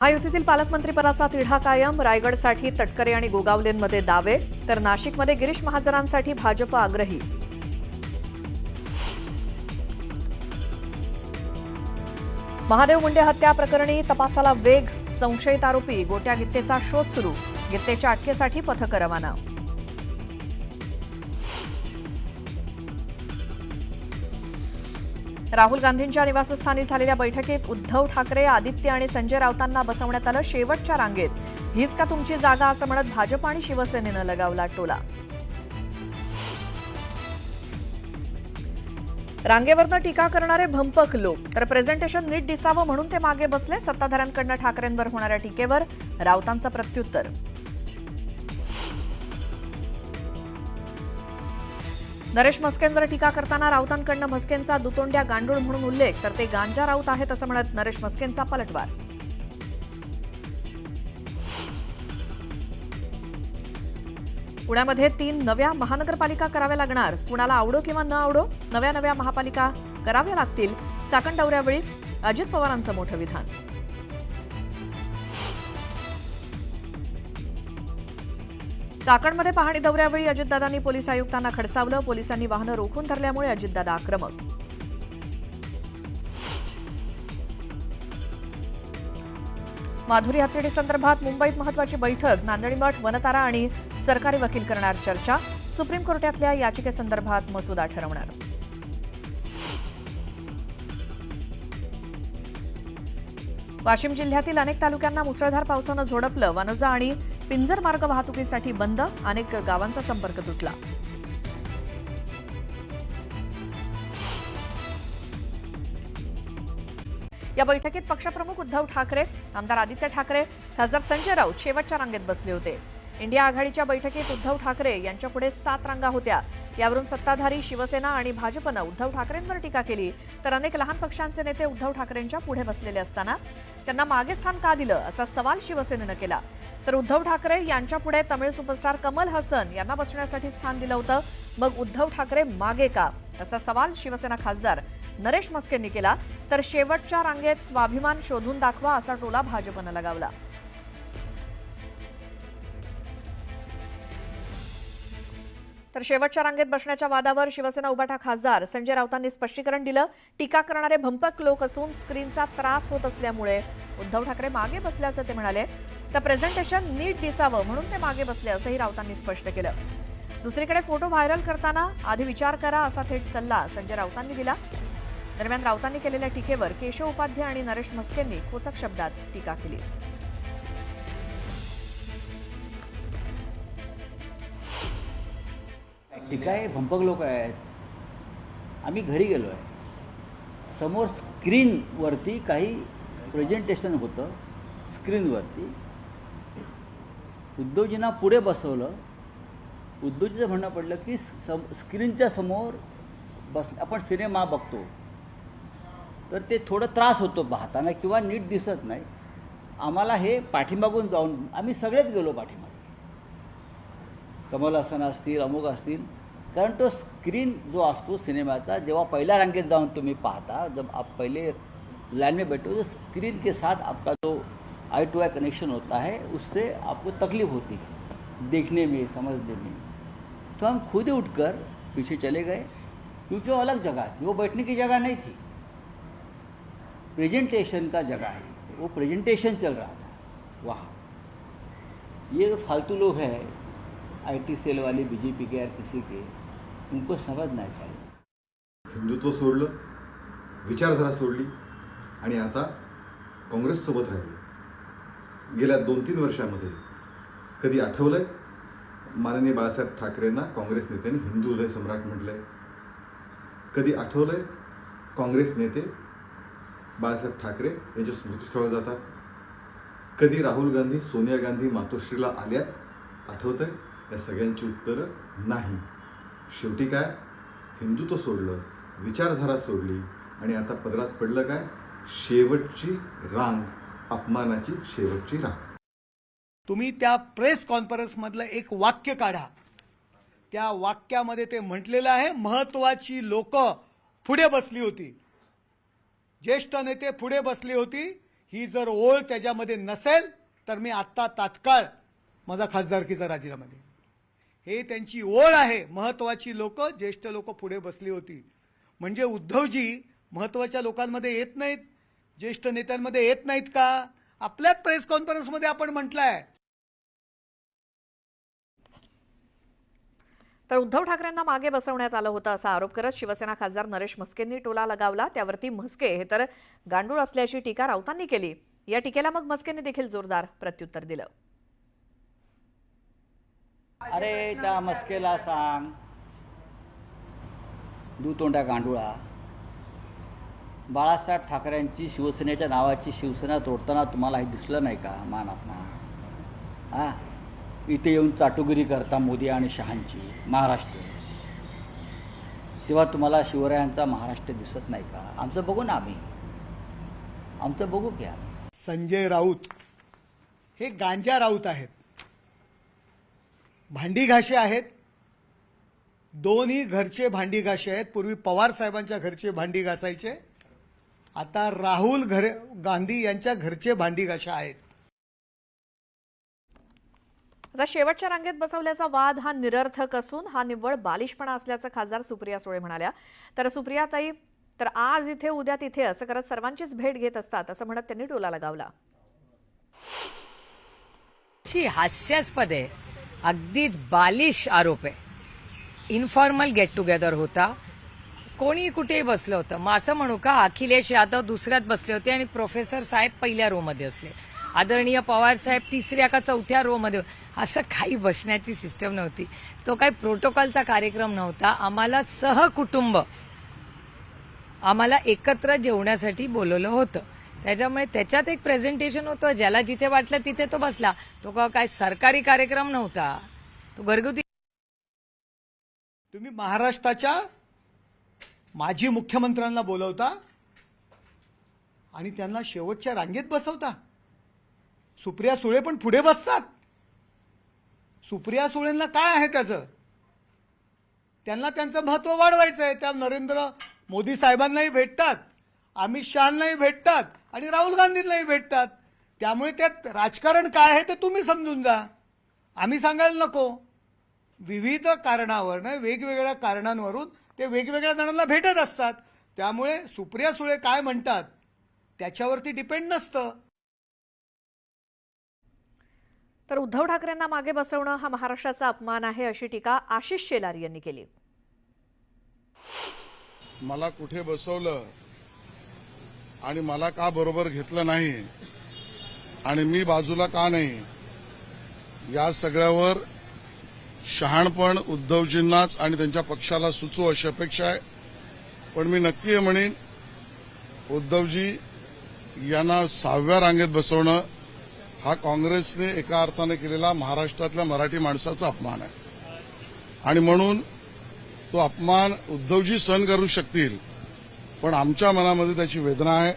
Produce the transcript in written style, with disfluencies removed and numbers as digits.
महायुतीतील पालकमंत्रीपदाचा तिढा कायम. रायगडसाठी तटकरे आणि गोगावलेंमध्ये दावे, तर नाशिकमध्ये गिरीश महाजनांसाठी भाजप आग्रही. महादेव मुंडे हत्या प्रकरणी तपासाला वेग. संशयित आरोपी गोट्या गित्तेचा शोध सुरू. गित्तेच्या अटकेसाठी पथक रवाना. राहुल गांधींच्या निवासस्थानी झालेल्या बैठकीत उद्धव ठाकरे, आदित्य आणि संजय राऊतांना बसवण्यात आलं शेवटच्या रांगेत. हीच का तुमची जागा असं म्हणत भाजप आणि शिवसेनेनं लगावला टोला. रांगेवरनं टीका करणारे भंपक लोक, तर प्रेझेंटेशन नीट दिसावं म्हणून ते मागे बसले. सत्ताधाऱ्यांकडनं ठाकरेंवर होणाऱ्या टीकेवर राऊतांचं प्रत्युत्तर. नरेश म्हस्केंवर टीका करताना राऊतांकडनं म्हस्केंचा दुतोंड्या गांडूळ म्हणून उल्लेख, तर ते गांजा राऊत आहेत असं म्हणत नरेश म्हस्केंचा पलटवार. पुण्यामध्ये 3 नव्या महानगरपालिका कराव्या लागणार. कुणाला आवडो किंवा न आवडो, नव्या महापालिका कराव्या लागतील. चाकण दौऱ्यावेळी अजित पवारांचं मोठं विधान. चाकणमध्ये पाहणी दौऱ्यावेळी अजितदादांनी पोलीस आयुक्तांना खडसावलं. पोलिसांनी वाहनं रोखून धरल्यामुळे अजितदादा आक्रमक. माधुरी हत्येसंदर्भात मुंबईत महत्वाची बैठक. नांदेड मठ, वनतारा आणि सरकारी वकील करणार चर्चा. सुप्रीम कोर्टातल्या याचिकेसंदर्भात मसुदा ठरवणार. वाशिम जिल्ह्यातील अनेक तालुक्यांना मुसळधार पावसानं झोडपलं. वानोजा आणि पिंजर मार्ग वाहतुकीसाठी बंद. अनेक गावांचा संपर्क तुटला. या बैठकीत पक्षप्रमुख उद्धव ठाकरे, आमदार आदित्य ठाकरे, खासदार संजय राऊत शेवटच्या रांगेत बसले होते. इंडिया आघाडीच्या बैठकीत उद्धव ठाकरे यांच्यापुढे 7 रांगा होत्या. यावरून सत्ताधारी शिवसेना आणि भाजपनं उद्धव ठाकरेंवर टीका केली. तर अनेक लहान पक्षांचे नेते उद्धव ठाकरेंच्या पुढे बसलेले असताना त्यांना मागे स्थान का दिलं असा सवाल शिवसेनेनं केला. तर उद्धव ठाकरे यांच्यापुढे तमिळ सुपरस्टार कमल हसन यांना बसण्यासाठी स्थान दिलं होतं. मग उद्धव ठाकरे मागे का असा सवाल शिवसेना खासदार नरेश म्हस्केंनी केला. तर शेवटच्या रांगेत स्वाभिमान शोधून दाखवा असा टोला भाजपनं लगावला. तर शेवटच्या रांगेत बसण्याच्या वादावर शिवसेना उभाटा खासदार संजय राऊतांनी स्पष्टीकरण दिलं. टीका करणारे भंपक लोक असून स्क्रीनचा त्रास होत असल्यामुळे उद्धव ठाकरे मागे बसल्याचं ते म्हणाले. तर प्रेझेंटेशन नीट दिसावं म्हणून ते मागे बसले असंही राऊतांनी स्पष्ट केलं. दुसरीकडे फोटो व्हायरल करताना आधी विचार करा असा थेट सल्ला संजय राऊतांनी दिला. दरम्यान राऊतांनी केलेल्या टीकेवर केशव उपाध्याय आणि नरेश म्हस्केंनी खोचक शब्दात टीका केली. टीका हे भंपक लोक आहेत. आम्ही घरी गेलो आहे, समोर स्क्रीनवरती काही प्रेझेंटेशन होतं. स्क्रीनवरती उद्धवजींना पुढे बसवलं. उद्धवजीचं म्हणणं पडलं की स्क्रीनच्या समोर आपण सिनेमा बघतो तर ते थोडं त्रास होतो पाहताना किंवा नीट दिसत नाही. आम्हाला हे पाठीमागून जाऊन आम्ही सगळेच गेलो पाठीमागे. कमल हसन असतील, अमुक असतील, कारण तो स्क्रीन जो असतो सिनेमाचा, जेव्हा पहिल्या रांगेत जाऊन तुम्ही पाहता, जब आप पहले लाइन में बैठे हो तो स्क्रीन के साथ आपका जो आई टू आई कनेक्शन होता है उससे आपको तकलीफ होती है देखने में, समझने में. तो हम खुद ही उठकर पीछे चले गए क्योंकि वो अलग जगह थी, वो बैठने की जगह नहीं थी, प्रेजेंटेशन का जगह है. वो प्रेजेंटेशन चल रहा था वहाँ. ये जो फालतू लोग हैं आईटी सेल वाले, बीजेपी के या किसी के, उनको समझना चाहिए. हिंदुत्व सोडलं, विचारधारा सोडली आणि आता काँग्रेससोबत राहिले. गेल्या 2-3 वर्षामध्ये कधी आठवलंय माननीय बाळासाहेब ठाकरेंना काँग्रेस नेत्यांनी हिंदू हृदय सम्राट म्हटलंय? कधी आठवलंय काँग्रेस नेते बाळासाहेब ठाकरे यांच्या स्मृतीस्थळावर जातात? कधी राहुल गांधी, सोनिया गांधी मातोश्रीला आल्यात? आठवतंय? या सगळ्यांची उत्तरं नाही. शेवटी काय, हिंदुत्व सोडलं, विचारधारा सोडली आणि आता पदरात पडलं काय? शेवटची रांग, अपमानाची शेवटची रांग. तुम्ही त्या प्रेस कॉन्फरन्समधलं एक वाक्य काढा. त्या वाक्यामध्ये ते म्हटलेलं आहे, महत्वाची लोक पुढे बसली होती, ज्येष्ठ नेते पुढे बसली होती. ही जर ओळ त्याच्यामध्ये नसेल तर मी आत्ता तात्काळ माझा खासदारकीचा राजीनामा देईन. हे त्यांची ओळ आहे. महत्वाची लोक, ज्येष्ठ लोक पुढे बसली होती. म्हणजे उद्धवजी महत्वाच्या लोकांमध्ये येत नाहीत, ज्येष्ठ नेत्यांमध्ये येत नाहीत का? आपल्याच प्रेस कॉन्फरन्समध्ये आपण म्हटलंय. तर उद्धव ठाकरेंना मागे बसवण्यात आलं होतं असा आरोप करत शिवसेना खासदार नरेश म्हस्केंनी टोला लगावला. त्यावरती म्हस्के हे तर गांडूळ असल्याची टीका राऊतांनी केली. या टीकेला मग म्हस्केंनी देखील जोरदार प्रत्युत्तर दिलं. अरे त्या मस्केला सांग, दुतोंड्या गांडुळा, बाळासाहेब ठाकरेंची शिवसेनेच्या नावाची शिवसेना तोडताना तुम्हाला हे दिसलं नाही का? मान अपमान. हां, इथे येऊन चाटुगिरी करता मोदी आणि शहांची महाराष्ट्र, तेव्हा तुम्हाला शिवरायांचा महाराष्ट्र दिसत नाही का? आमचं बघू ना, आमचं बघू की. संजय राऊत हे गांजा राऊत आहेत, भांडी घाशे आहेत. दोन्ही घरचे भांडी घाशे आहेत. पूर्वी पवार साहेबांच्या घरचे भांडी घासायचे, आता राहुल गांधी यांच्या घरचे भांडी घाशे आहेत. आता शेवटच्या रांगेत बसवल्याचा वाद हा निरर्थक असून हा निव्वळ बालिशपणा असल्याचं खासदार सुप्रिया सुळे म्हणाल्या. तर सुप्रियाताई तर आज इथे उद्या तिथे असं करत सर्वांचीच भेट घेत असतात असं म्हणत त्यांनी टोला लगावला. हास्यास्पद आहे, अगदीच बालिश आरोप आहे. इन्फॉर्मल गेट टुगेदर होता, कोणी कुठेही बसलं होतं. मग असं म्हणू का अखिलेश यादव दुसऱ्यात बसले होते आणि प्रोफेसर साहेब पहिल्या रो मध्ये असले, आदरणीय पवार साहेब तिसऱ्या का चौथ्या रो मध्ये? असं काही बसण्याची सिस्टम नव्हती. तो काही प्रोटोकॉलचा कार्यक्रम नव्हता. आम्हाला सहकुटुंब आम्हाला एकत्र जेवण्यासाठी बोलवलं होतं. त्याच्यामुळे त्याच्यात एक प्रेझेंटेशन होतं, ज्याला जिथे वाटलं तिथे तो बसला. तो काय सरकारी कार्यक्रम नव्हता, तो घरगुती. तुम्ही महाराष्ट्राच्या माजी मुख्यमंत्र्यांना बोलवता आणि त्यांना शेवटच्या रांगेत बसवता. सुप्रिया सुळे पण पुढे बसतात. सुप्रिया सुळेंना काय आहे त्याचं? त्यांना त्यांचं महत्व वाढवायचं आहे. त्या नरेंद्र मोदी साहेबांनाही भेटतात, अमित शहांनाही भेटतात आणि राहुल गांधींनाही भेटतात. त्यामुळे त्यात राजकारण काय आहे ते तुम्ही समजून जा, आम्ही सांगायला नको. विविध कारणावरून, वेगवेगळ्या कारणांवरून ते वेगवेगळ्या जणांना भेटत असतात. त्यामुळे सुप्रिया सुळे काय म्हणतात त्याच्यावरती डिपेंड नसतं. तर उद्धव ठाकरेंना मागे बसवणं हा महाराष्ट्राचा अपमान आहे अशी टीका आशिष शेलार यांनी केली. मला कुठे बसवलं आणि मला का बरोबर घेतलं नाही आणि मी बाजूला का नाही, या सगळ्यावर शहाणपण उद्धवजींनाच आणि त्यांच्या पक्षाला सुचो अशी अपेक्षा आहे. पण मी नक्की हे म्हणेन, उद्धवजी यांना 6व्या रांगेत बसवणं हा काँग्रेसने एका अर्थाने केलेला महाराष्ट्रातल्या मराठी माणसाचा अपमान आहे. आणि म्हणून तो अपमान उद्धवजी सहन करू शकतील, पण आमच्या मनामध्ये त्याची वेदना आहे.